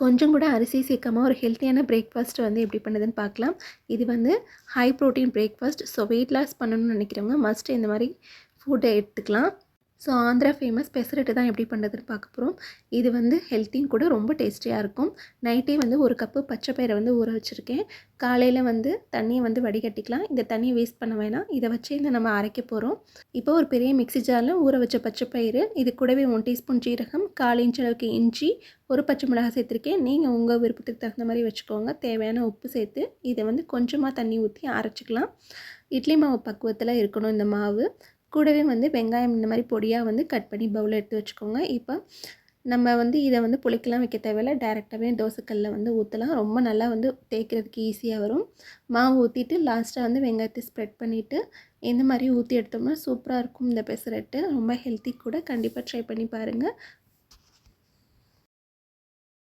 கொஞ்சம் கூட அரிசி சேர்க்காம ஒரு ஹெல்த்தியான பிரேக்ஃபாஸ்ட் வந்து எப்படி பண்ணுறதுன்னு பார்க்கலாம். இது வந்து high protein breakfast. So weight loss பண்ணணும்னு நினைக்கிறவங்க மஸ்ட் இந்த மாதிரி ஃபுட்டை எடுத்துக்கலாம். ஸோ ஆந்திரா ஃபேமஸ் பெசரட்டு தான் எப்படி பண்ணுறதுன்னு பார்க்க போகிறோம். இது வந்து ஹெல்த்தியும் கூட ரொம்ப டேஸ்டியாக இருக்கும். நைட்டே வந்து ஒரு கப்பு பச்சை பயிரை வந்து ஊற வச்சுருக்கேன். காலையில் வந்து தண்ணியை வந்து வடிகட்டிக்கலாம். இந்த தண்ணியை வேஸ்ட் பண்ண வேணாம். இதை வச்சு இந்த நம்ம அரைக்க போகிறோம். இப்போ ஒரு பெரிய மிக்ஸி ஜாரில் ஊற வச்ச பச்சை பயிறு, இது கூடவே 1 டீஸ்பூன் ஜீரகம், 1/4 இன்ச் அளவுக்கு இஞ்சி, ஒரு பச்சை மிளகாய் சேர்த்துருக்கேன். நீங்கள் உங்கள் விருப்பத்துக்கு தகுந்த மாதிரி வச்சுக்கோங்க. தேவையான உப்பு சேர்த்து இதை வந்து கொஞ்சமாக தண்ணி ஊற்றி அரைச்சிக்கலாம். இட்லி மாவு பக்குவத்தில் இருக்கணும் இந்த மாவு. கூடவே வந்து வெங்காயம் இந்த மாதிரி பொடியாக வந்து கட் பண்ணி பவுலில் எடுத்து வச்சுக்கோங்க. இப்போ நம்ம வந்து இதை வந்து புளிக்கலாம் வைக்க தேவையில்லை. டேரெக்டாகவே தோசைக்கல்லில் வந்து ஊற்றலாம். ரொம்ப நல்லா வந்து தேய்க்கிறதுக்கு ஈஸியாக வரும். மாவு ஊற்றிட்டு லாஸ்ட்டாக வந்து வெங்காயத்தை ஸ்ப்ரெட் பண்ணிவிட்டு இந்த மாதிரி ஊற்றி எடுத்தோம்னா சூப்பராக இருக்கும் இந்த பெசரட்டு. ரொம்ப ஹெல்த்தி கூட. கண்டிப்பாக ட்ரை பண்ணி பாருங்கள்.